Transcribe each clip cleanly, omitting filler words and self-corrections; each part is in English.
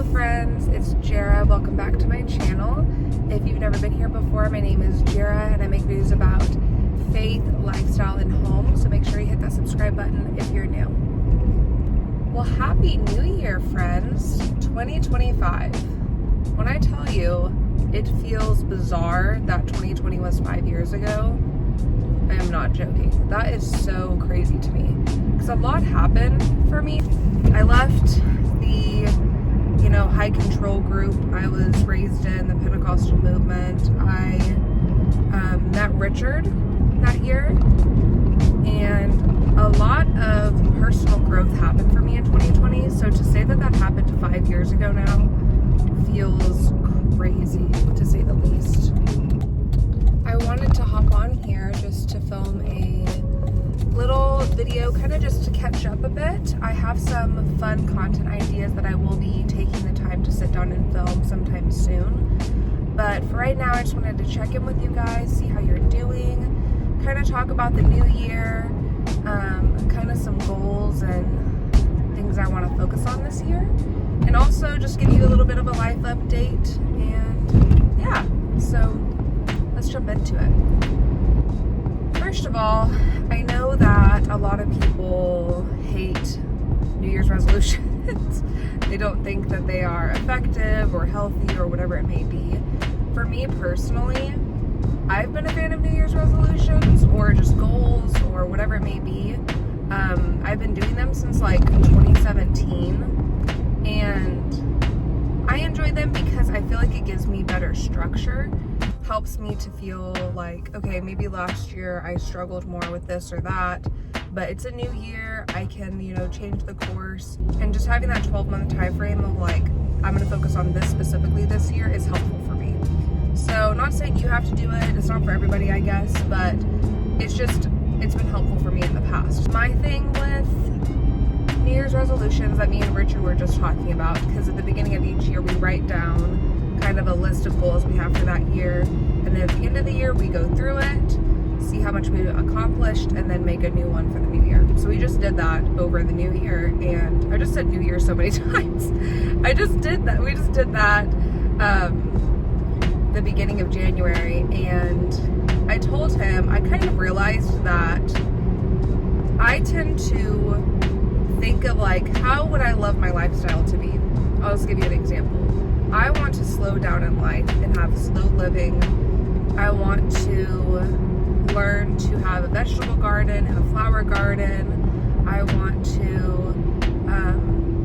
Hello friends, it's Jara. Welcome back to my channel. If you've never been here before, my name is Jara and I make videos about faith, lifestyle, and home. So make sure you hit that subscribe button if you're new. Well, happy new year, friends. 2025. When I tell you it feels bizarre that 2020 was 5 years ago, I am not joking. That is so crazy to me. Because a lot happened for me. I left the high control group I was raised in, the Pentecostal movement. I met Richard that year, and a lot of personal growth happened for me in 2020. So to say that that happened 5 years ago now feels crazy, to say the least. I wanted to hop on here just to film a little video, kind of just to catch up a bit. I have some fun content ideas that I will be taking the time to sit down and film sometime soon. But for right now, I just wanted to check in with you guys, see how you're doing, kind of talk about the new year, kind of some goals and things I want to focus on this year, and also just give you a little bit of a life update. And yeah, so let's jump into it. First of all, I know that a lot of people hate New Year's resolutions. They don't think that they are effective or healthy or whatever it may be. For me personally, I've been a fan of New Year's resolutions or just goals or whatever it may be. I've been doing them since like 2017, and I enjoy them because I feel like it gives me better structure. Helps me to feel like, okay, maybe last year I struggled more with this or that, but it's a new year, I can, change the course. And just having that 12-month time frame of like, I'm gonna focus on this specifically this year is helpful for me. So not saying you have to do it, it's not for everybody, I guess, but it's been helpful for me in the past. My thing with New Year's resolutions that me and Richard were just talking about, because at the beginning of each year we write down kind of a list of goals we have for that year, and then at the end of the year we go through it, see how much we've accomplished, and then make a new one for the new year. So we just did that over the new year, and I just said new year so many times. We just did that the beginning of January, and I told him I kind of realized that I tend to think of like, how would I love my lifestyle to be? I'll just give you an example. I want to slow down in life and have slow living. I want to learn to have a vegetable garden and a flower garden. I want to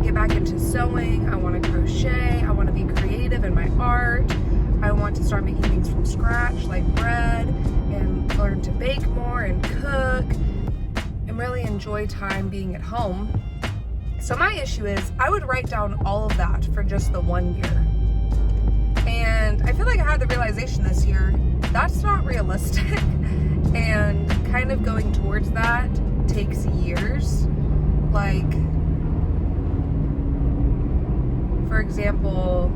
get back into sewing. I want to crochet. I want to be creative in my art. I want to start making things from scratch, like bread, and learn to bake more and cook, and really enjoy time being at home. So my issue is I would write down all of that for just the 1 year. And I feel like I had the realization this year, that's not realistic. And kind of going towards that takes years. Like, for example,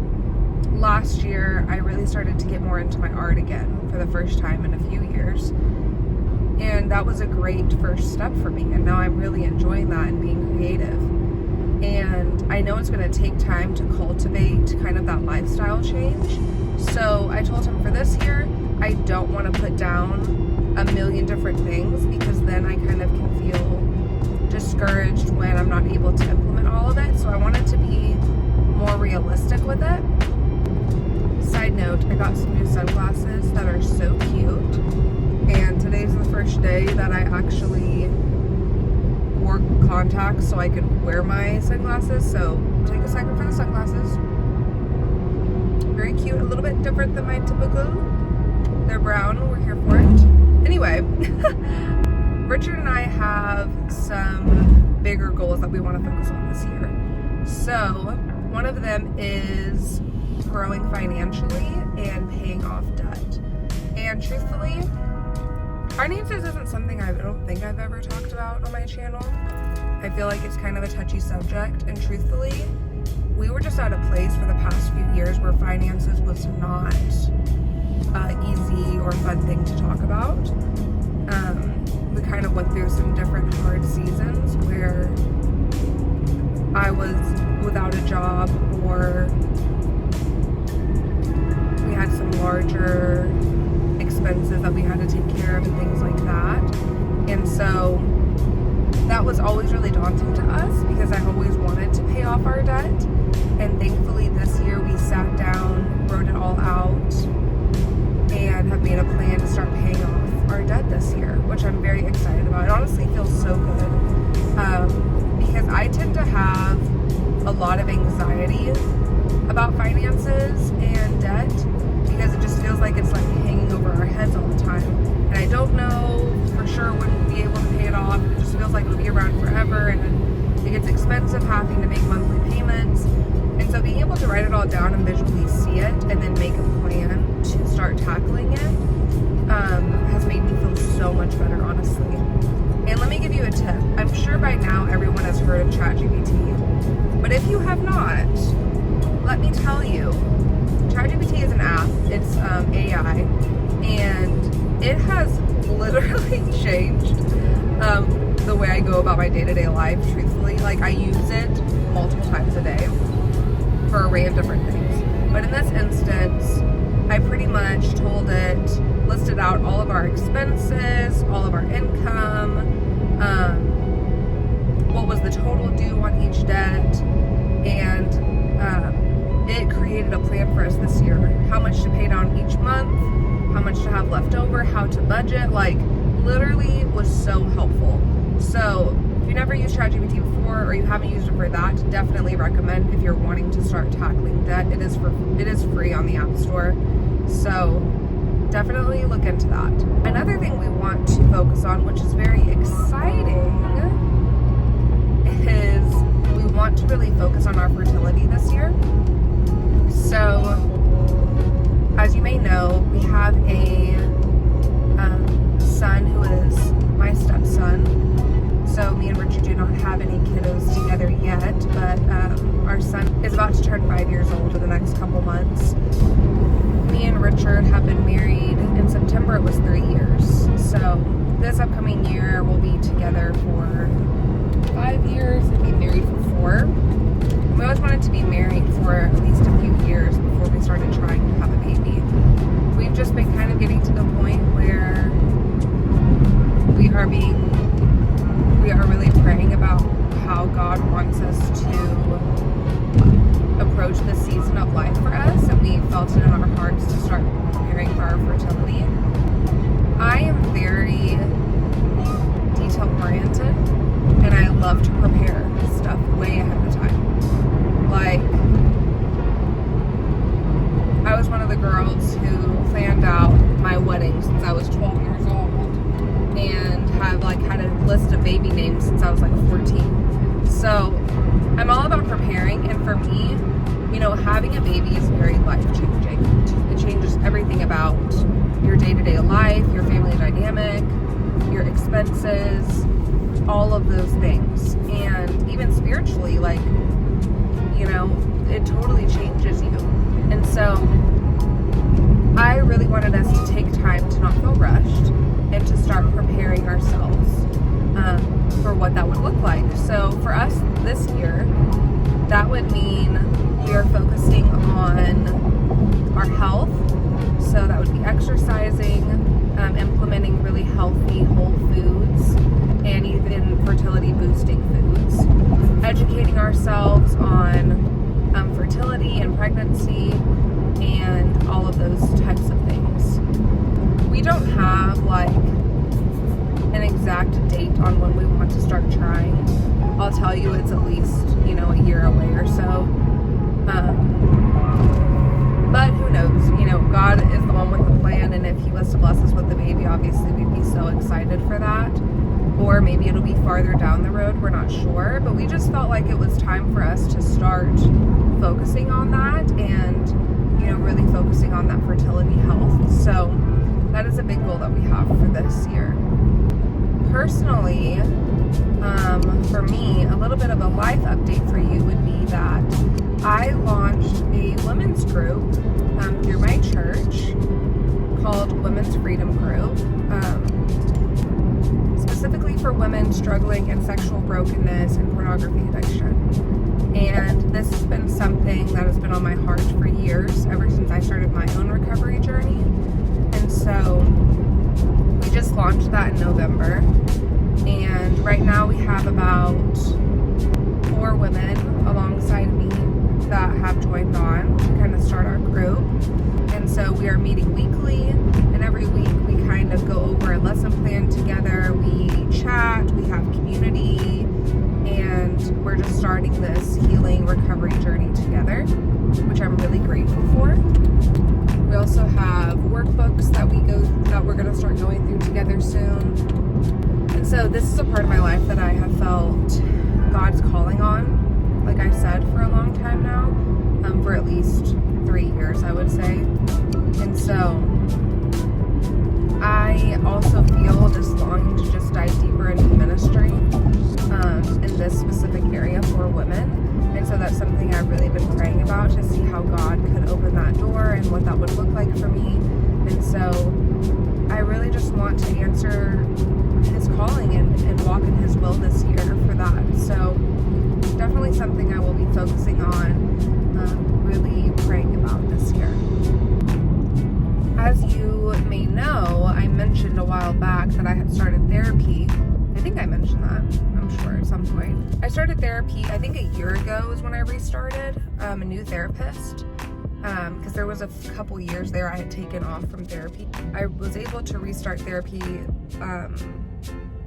last year I really started to get more into my art again for the first time in a few years. And that was a great first step for me. And now I'm really enjoying that and being creative. And I know it's going to take time to cultivate kind of that lifestyle change. So I told him for this year, I don't want to put down a million different things, because then I kind of can feel discouraged when I'm not able to implement all of it. So I wanted to be more realistic with it. Side note, I got some new sunglasses that are so cute. And today's the first day that I actually wore contacts so I could wear my sunglasses. So take a second for the sunglasses. Very cute, a little bit different than my typical. They're brown, we're here for it. Anyway, Richard and I have some bigger goals that we want to focus on this year. So one of them is growing financially and paying off debt. And truthfully, finances isn't something I don't think I've ever talked about on my channel. I feel like it's kind of a touchy subject, and truthfully, we were just at a place for the past few years where finances was not easy or fun thing to talk about. We kind of went through some different hard seasons where I was without a job, or we had some larger expenses that we had to take care of and things like that. And so that was always really daunting to us because I always wanted to pay off our debt. And thankfully this year we sat down, wrote it all out, and have made a plan to start paying off our debt this year, which I'm very excited about. It honestly feels so good because I tend to have a lot of anxiety about finances and debt because it just feels like it's like hanging over our heads all the time. And I don't know for sure when we'll be able to pay it off. It just feels like it'll be around forever, and it gets expensive having to make monthly payments. And so being able to write it all down and visually see it and then make a plan to start tackling it has made me feel so much better, honestly. And let me give you a tip. I'm sure by now everyone has heard of ChatGPT, but if you have not, let me tell you, ChatGPT is an app. It's AI, and it has literally changed the way I go about my day-to-day life, truthfully. Like, I use it multiple times a day for a array of different things. But in this instance, I pretty much told it, listed out all of our expenses, all of our income, what was the total due on each debt, and it created a plan for us this year. How much to pay down each month, how much to have left over, how to budget. Like, literally was so helpful. So if you never used ChatGPT before, or you haven't used it for that, definitely recommend if you're wanting to start tackling debt. It is free on the App Store. So definitely look into that. Another thing we want to focus on, which is very exciting, is we want to really focus on our fertility this year. So, as you may know, we have a son who is my stepson. So me and Richard do not have any kiddos together yet, but our son is about to turn 5 years old in the next couple months. Me and Richard have been married. In September, it was 3 years. So this upcoming year, we'll be together for 5 years and be married for 4. We always wanted to be married for at least a few years before we started trying to have a baby. We've just been kind of getting to the point where we are really praying about how God wants us to approach this season of life for us, and we felt it in our hearts to start preparing for our fertility. I am very detail oriented, and I love to prepare stuff way ahead of time. Like, I was one of the girls who planned out my wedding since I was 12 years old, and have had a list of baby names since I was 14. So I'm all about preparing, and for me, having a baby is very life-changing. It changes everything about your day-to-day life, your family dynamic, your expenses, all of those things. And even spiritually, it totally changes you. And so I really wanted us to take time to not feel rushed and to start preparing ourselves for what that would look like. So for us this year, that would mean we are focusing on our health. So that would be exercising, implementing really healthy whole foods, and even fertility boosting foods. Educating ourselves on fertility and pregnancy and all of those types of things. We don't have an exact date on when we want to start trying. I'll tell you it's at least, a year away or so. But who knows? God is the one with the plan, and if He was to bless us with the baby, obviously we'd be so excited for that. Or maybe it'll be farther down the road, we're not sure. But we just felt like it was time for us to start focusing on that and, really focusing on that fertility health. So that is a big goal that we have for this year. Personally, for me, a little bit of a life update for you would be that I launched a women's group through my church called Women's Freedom Group, specifically for women struggling in sexual brokenness and pornography addiction. And this has been something that has been on my heart for years, ever since I started my own recovery journey. And so we just launched that in November. And right now we have about 4 women alongside me that have joined on to kind of start our group. And so we are meeting weekly, and every week we kind of go over a lesson plan together. We chat, we have community, and we're just starting this healing recovery journey together, which I'm really grateful for. We also have workbooks that we're going to start going through together soon. And so this is a part of my life that I have felt God's calling on, like I said, for a long time now, for at least 3 years, I would say. And so I also feel this longing to just dive deeper into ministry in this specific area for women. And so that's something I've really been praying about, to see how God could open that door and what that would look like for me. And so I really just want to answer His calling and walk in His will this year for that. So definitely something I will be focusing on, really praying about this year. As you may know, I mentioned a while back that I had started therapy. I think I mentioned that, I'm sure, at some point. I started therapy, I think a year ago is when I restarted, a new therapist, because there was a couple years there I had taken off from therapy. I was able to restart therapy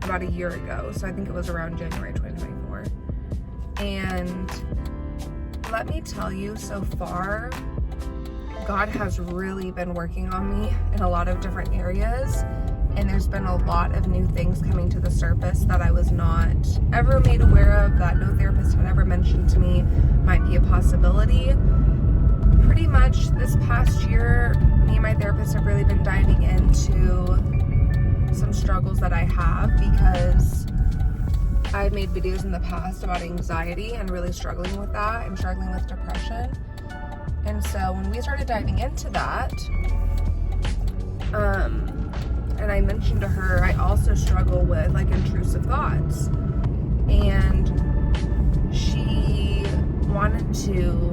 about a year ago, so I think it was around January 2024. And let me tell you, so far, God has really been working on me in a lot of different areas, and there's been a lot of new things coming to the surface that I was not ever made aware of, that no therapist had ever mentioned to me might be a possibility. Pretty much this past year, me and my therapist have really been diving into some struggles that I have, because I've made videos in the past about anxiety and really struggling with that, and struggling with depression. And so when we started diving into that, and I mentioned to her, I also struggle with like intrusive thoughts, and she wanted to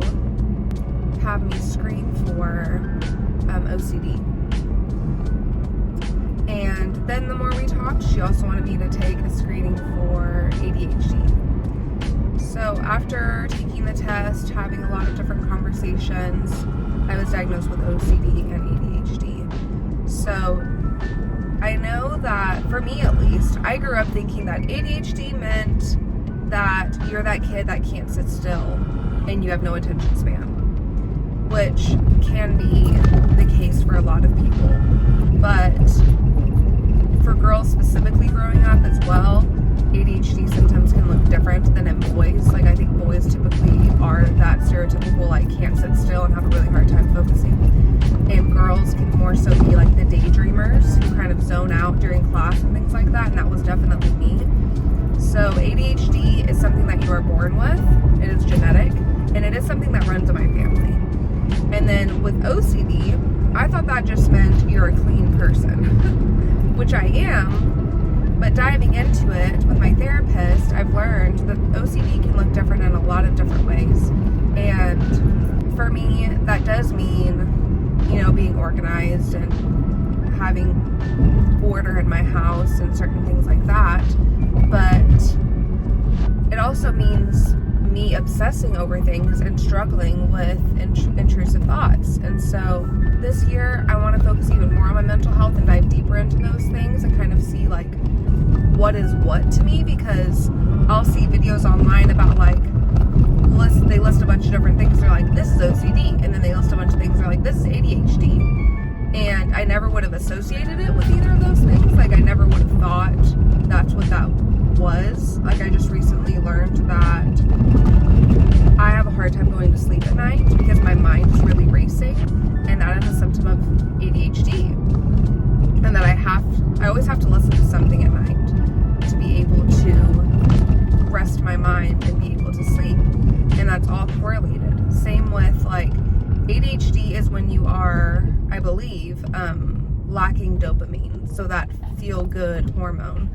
have me screen for OCD. And then the more we talked, she also wanted me to take a screening for ADHD. So after taking the test, having a lot of different conversations, I was diagnosed with OCD and ADHD. So I know that, for me at least, I grew up thinking that ADHD meant that you're that kid that can't sit still and you have no attention span, which can be the case for a lot of people. But for girls specifically growing up as well, ADHD symptoms can look different than in boys. Like, I think boys typically are that stereotypical, like, can't sit still and have a really hard time focusing. And girls can more so be like the daydreamers who kind of zone out during class and things like that, and that was definitely me. So ADHD is something that you are born with. It is genetic, and it is something that runs in my family. And then with OCD, I thought that just meant you're a clean person, which I am. But diving into it with my therapist, I've learned that OCD can look different in a lot of different ways. And for me, that does mean, being organized and having order in my house and certain things like that. But it also means me obsessing over things and struggling with intrusive thoughts. And so this year, I want to focus even more on my mental health and dive deeper into those things and kind of see like what is what to me, because I'll see videos online about like they list a bunch of different things. They're like, this is OCD, and then they list a bunch of things. They're like, this is ADHD, and I never would have associated it with either of those things. Like, I never would have thought that's what that was. Like, I just recently learned that I have a hard time going to sleep at night because my mind is really racing, and that is a symptom of ADHD. And that I always have to listen to something at night to be able to rest my mind and be able to sleep. And that's all correlated. Same with like ADHD is when you are, I believe, lacking dopamine, so that feel good hormone.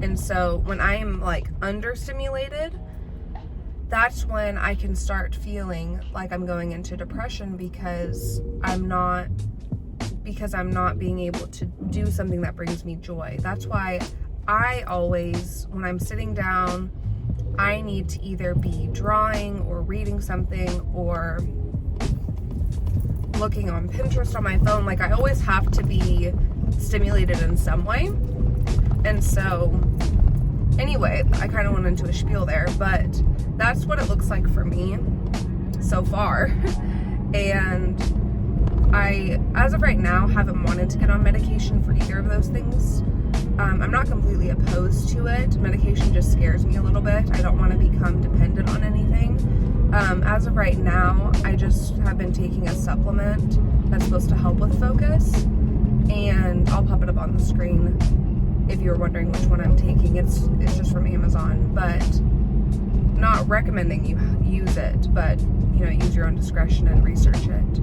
And so when I am like understimulated, that's when I can start feeling like I'm going into depression because I'm not being able to do something that brings me joy. That's why I always, when I'm sitting down, I need to either be drawing or reading something or looking on Pinterest on my phone. Like, I always have to be stimulated in some way. And so, anyway, I kind of went into a spiel there, but that's what it looks like for me so far. And I, as of right now, haven't wanted to get on medication for either of those things. I'm not completely opposed to it. Medication just scares me a little bit. I don't want to become dependent on anything. As of right now, I just have been taking a supplement that's supposed to help with focus, and I'll pop it up on the screen if you're wondering which one I'm taking. It's just from Amazon, but not recommending you use it, but use your own discretion and research it.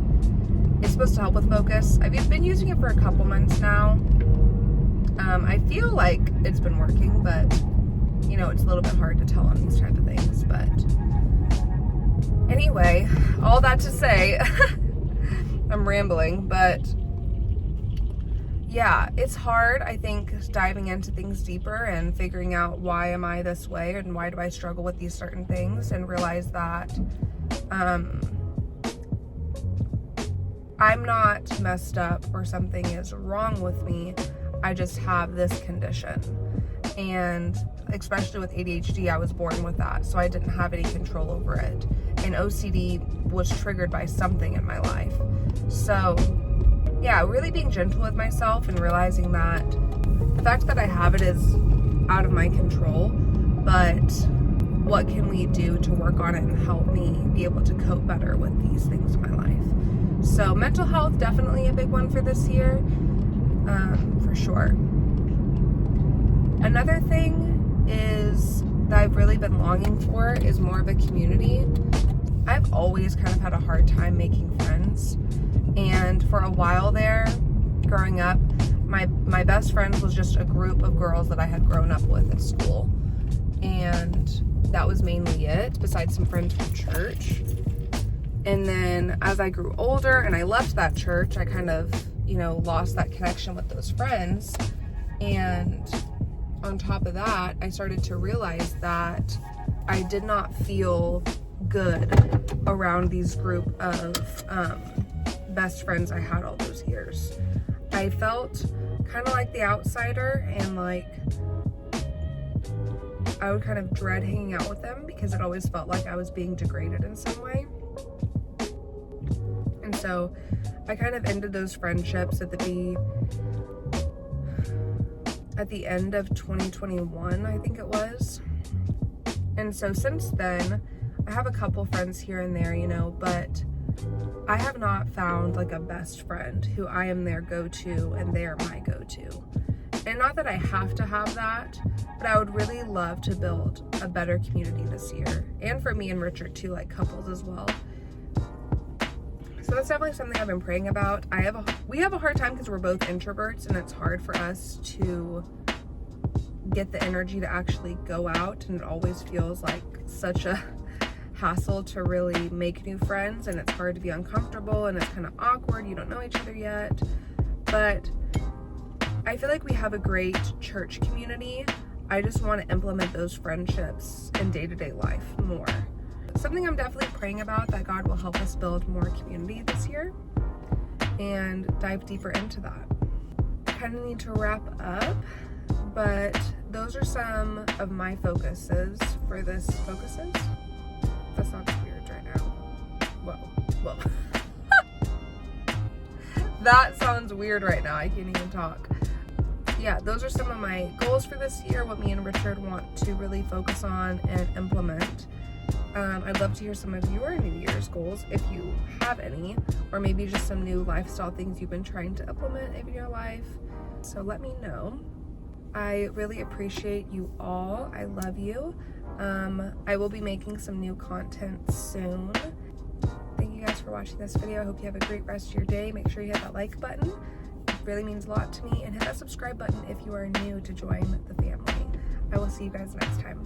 It's supposed to help with focus. I've been using it for a couple months now. I feel like it's been working, but it's a little bit hard to tell on these type of things. But anyway, all that to say, I'm rambling, but yeah, it's hard, I think, diving into things deeper and figuring out why am I this way and why do I struggle with these certain things, and realize that I'm not messed up or something is wrong with me. I just have this condition. And especially with ADHD, I was born with that, so I didn't have any control over it. And OCD was triggered by something in my life. So yeah, really being gentle with myself and realizing that the fact that I have it is out of my control, but what can we do to work on it and help me be able to cope better with these things in my life? So mental health, definitely a big one for this year, for sure. Another thing is that I've really been longing for is more of a community. I've always kind of had a hard time making friends. And for a while there, growing up, my best friends was just a group of girls that I had grown up with at school. And that was mainly it, besides some friends from church. And then as I grew older and I left that church, I kind of, lost that connection with those friends. And on top of that, I started to realize that I did not feel good around these group of best friends I had all those years. I felt kind of like the outsider, and like I would kind of dread hanging out with them because it always felt like I was being degraded in some way. And so I kind of ended those friendships at the end of 2021, I think it was. And so since then, I have a couple friends here and there, but I have not found like a best friend who I am their go-to and they are my go-to. And not that I have to have that, but I would really love to build a better community this year. And for me and Richard too, like couples as well. So that's definitely something I've been praying about. We have a hard time because we're both introverts, and it's hard for us to get the energy to actually go out, and it always feels like such a hassle to really make new friends, and it's hard to be uncomfortable, and it's kind of awkward. You don't know each other yet. But I feel like we have a great church community. I just want to implement those friendships in day-to-day life more. Something I'm definitely praying about, that God will help us build more community this year and dive deeper into that. I kind of need to wrap up, but those are some of my focuses for this. That sounds weird right now. Whoa. That sounds weird right now. I can't even talk. Yeah, those are some of my goals for this year, what me and Richard want to really focus on and implement. I'd love to hear some of your New Year's goals, if you have any, or maybe just some new lifestyle things you've been trying to implement in your life. So let me know. I really appreciate you all. I love you. I will be making some new content soon. Thank you guys for watching this video. I hope you have a great rest of your day. Make sure you hit that like button. It really means a lot to me. And hit that subscribe button if you are new to join the family. I will see you guys next time.